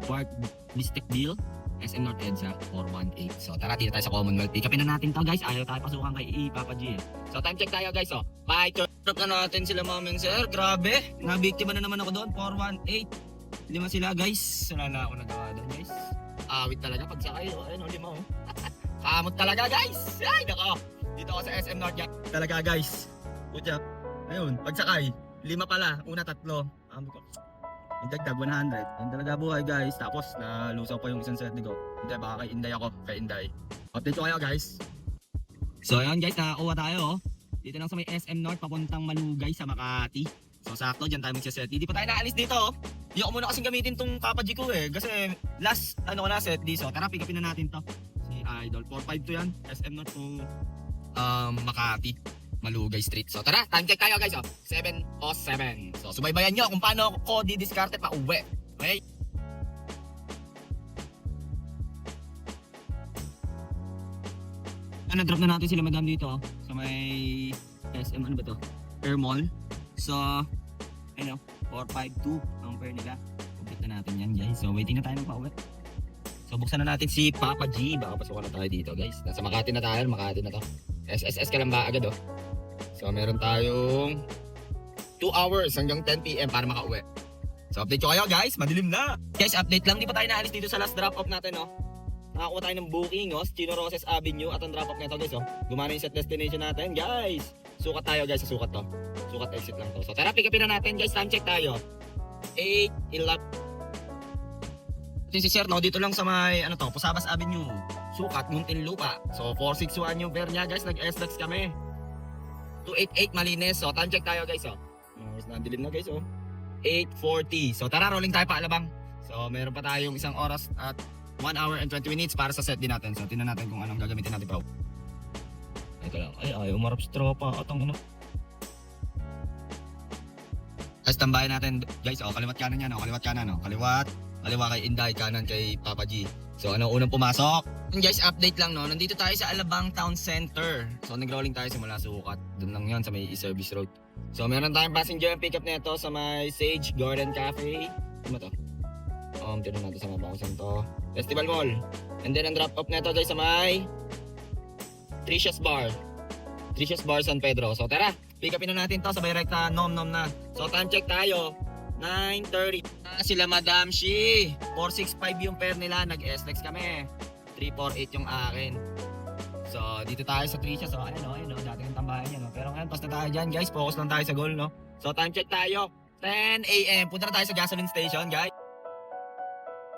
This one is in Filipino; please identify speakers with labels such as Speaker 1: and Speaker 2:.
Speaker 1: Park Mystic Deal, SM North EDSA 418. So tara, dito tayo sa Commonwealth. Pick upin na natin to guys. Ayaw tayo pasukan kay Papa G. So time check tayo guys. Bye, turn na natin sila maming sir. Grabe, nabiktima na naman ako doon. 418. Lima sila guys. Wala na ako nagawa doon guys. Awit talaga pag sakay. Ayun, lima oh. Kamot talaga guys. Ay, nako. Dito ako sa SM North talaga guys. Putya. Ayun, pagsakay. Lima pala. Una, tatlo. Ko. Dagdag 100. Yan talaga buhay guys. Tapos nalusaw pa yung isang set ni Go. Hindi, baka kay Inday ako. Kay Inday. Update ko kayo guys. So ayun guys, nakakuha tayo. Dito lang sa may SM North papuntang Malugay sa Makati. So sakto, dyan tayo magsiset. Hindi pa tayo naalis dito. Hindi ako muna kasing gamitin tong Papa G ko Kasi last ko na set di. So tara, pick upin na natin to. Si Idol. 452 yan. SM North to Makati. Malugay Street. So tara, time check tayo guys. 7:07. So subaybayan nyo kung paano ko didiskarte pa uwi. Okay? Drop na natin sila madam dito sa may SM, ano ba to? Air Mall. So, 452 ang pair nila. Complete na natin yan guys. So waiting na tayo pa-uwi. So buksan na natin si Papa G. Baka pasukan na tayo dito guys. Nasa Makati na tayo. Makati na to. SSS ka lang ba agad So meron tayong 2 hours hanggang 10 PM para makauwi. So update ko kayo guys, madilim na. Guys, update lang, di pa tayo naalis dito sa last drop off natin Nakakuha tayo ng booking Chino Roses Avenue at ang drop off nito guys Gumana yung set destination natin guys. Sukat tayo guys, sa sukat to. Sukat exit lang to. So tara, pick upin na natin guys, time check tayo. 8:11. Si Sir dito lang sa may Pusabas Avenue. Sukat Muntinlupa. So 461 yung fare niya guys, nag-SLEX kami. 288 Malines. So time check tayo guys Nandilim na guys 8:40. So tara, rolling tayo pa Alabang. So meron pa tayong isang oras at 1 hour and 20 minutes para sa set din natin. So tingnan natin kung anong gagamitin natin pa. Ito lang. Ay umarap si tropa. Atong tambayan natin guys. Kaliwat kanan yan. Kaliwat kanan. Kaliwa kay Inday, kanan kay Papa G. So unang pumasok. Guys, update lang Nandito tayo sa Alabang Town Center. So nag-rolling tayo simula sukat. Doon lang 'yon sa may service road. So meron tayong passenger pick up nito sa may Sage Garden Cafe. Ano to? Tignan natin sa mga bakusan to. Festival Mall. And then ang drop off nito guys sa may Tricia's Bar. Tricia's Bar San Pedro. So tara, pick upin na natin to sa rekta nom na. So time check tayo. 9:30. Sila Madam Shi. 465 yung pair nila. Nag-SLEX kami. 348 yung akin. So dito tayo sa Tricia. So ayun dati yung tambahan yan Pero ngayon pas na tayo dyan guys. Focus lang tayo sa goal So time check tayo. 10 AM. Punta na tayo sa gasoline station guys.